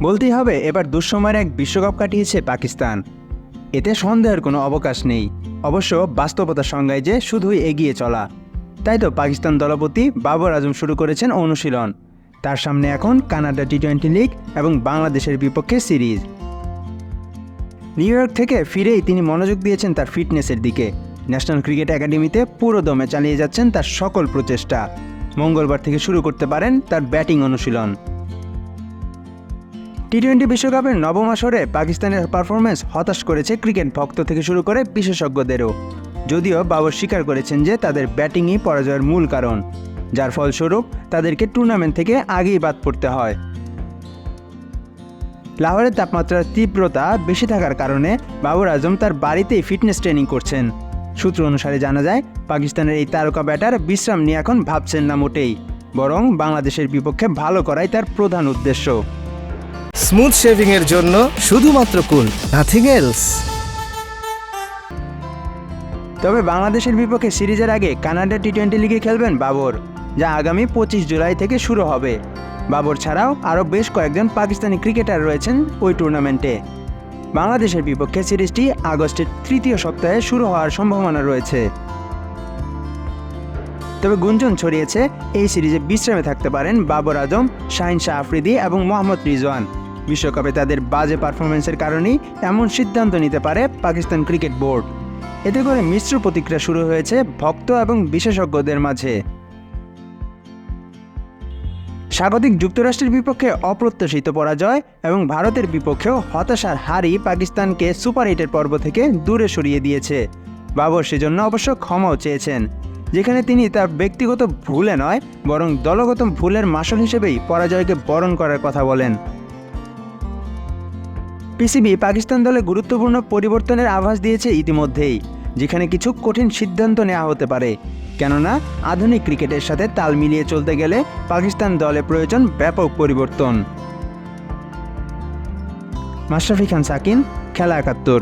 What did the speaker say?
বলতেই হবে এবার দুঃসময়ের এক বিশ্বকাপ কাটিয়েছে পাকিস্তান। এতে সন্দেহের কোনো অবকাশ নেই। অবশ্য বাস্তবতার সংজ্ঞায় যে শুধুই এগিয়ে চলা। তাই তো পাকিস্তান দলপতি বাবর আজম শুরু করেছেন অনুশীলন। তার সামনে এখন কানাডা টি-20 লিগ এবং বাংলাদেশের বিপক্ষে সিরিজ। নিউ ইয়র্ক থেকে ফিরেই তিনি মনোযোগ দিয়েছেন তার ফিটনেসের দিকে। ন্যাশনাল ক্রিকেট একাডেমিতে পুরো দমে চালিয়ে যাচ্ছেন তার সকল প্রচেষ্টা। মঙ্গলবার থেকে শুরু করতে পারেন তার ব্যাটিং অনুশীলন। টি-20 বিশ্বকাপের নবম আসরে পাকিস্তানের পারফরম্যান্স হতাশ করেছে ক্রিকেট ভক্ত থেকে শুরু করে বিশেষজ্ঞদেরও। যদিও বাবর স্বীকার করেছেন যে তাদের ব্যাটিংই পরাজয়ের মূল কারণ, যার ফলস্বরূপ তাদেরকে টুর্নামেন্ট থেকে আগেই বাদ পড়তে হয়। লাহোরের তাপমাত্রার তীব্রতা বেশি থাকার কারণে বাবর আজম তার বাড়িতেই ফিটনেস ট্রেনিং করছেন। সূত্র অনুসারে জানা যায়, পাকিস্তানের এই তারকা ব্যাটার বিশ্রাম নিয়ে এখন ভাবছেন না মোটেই, বরং বাংলাদেশের বিপক্ষে ভালো করাই তার প্রধান উদ্দেশ্য। স্মুথ শেভিং এর জন্য শুধুমাত্র কুল, নাথিং এলস। তবে বাংলাদেশের বিপক্ষে সিরিজের আগে কানাডা টি-20 লিগে খেলবেন বাবর, যা আগামী 25 জুলাই থেকে শুরু হবে। বাবর ছাড়াও আরও বেশ কয়েকজন পাকিস্তানি ক্রিকেটার রয়েছেন ওই টুর্নামেন্টে। বাংলাদেশের বিপক্ষে সিরিজটি আগস্টের তৃতীয় সপ্তাহে শুরু হওয়ার সম্ভাবনা রয়েছে। তবে গুঞ্জন ছড়িয়েছে এই সিরিজে বিশ্রামে থাকতে পারেন বাবর আজম, শাহিন শাহ আফ্রিদি এবং মোহাম্মদ রিজওয়ান। বিশ্বকাপে তাদের বাজে পারফরমেন্সের কারণেই এমন সিদ্ধান্ত নিতে পারে পাকিস্তান ক্রিকেট বোর্ড। এতে করে মিশ্র প্রতিক্রিয়া শুরু হয়েছে ভক্ত এবং বিশেষজ্ঞদের মাঝে। স্বাগতিক যুক্তরাষ্ট্রের বিপক্ষে অপ্রত্যাশিত পরাজয় এবং ভারতের বিপক্ষেও হতাশার হারই পাকিস্তানকে সুপার 8-এর পর্ব থেকে দূরে সরিয়ে দিয়েছে। বাবর সেজন্য অবশ্য ক্ষমাও চেয়েছেন, যেখানে তিনি তার ব্যক্তিগত ভুলে নয় বরং দলগত ভুলের মাসুল হিসেবেই পরাজয়কে বরণ করার কথা বলেন। পিসিবি পাকিস্তান দলে গুরুত্বপূর্ণ পরিবর্তনের আভাস দিয়েছে ইতিমধ্যেই, যেখানে কিছু কঠিন সিদ্ধান্ত নেওয়া হতে পারে। কেননা আধুনিক ক্রিকেটের সাথে তাল মিলিয়ে চলতে গেলে পাকিস্তান দলে প্রয়োজন ব্যাপক পরিবর্তন। মাশরাফি খান সাকিন, খেলা ৭১।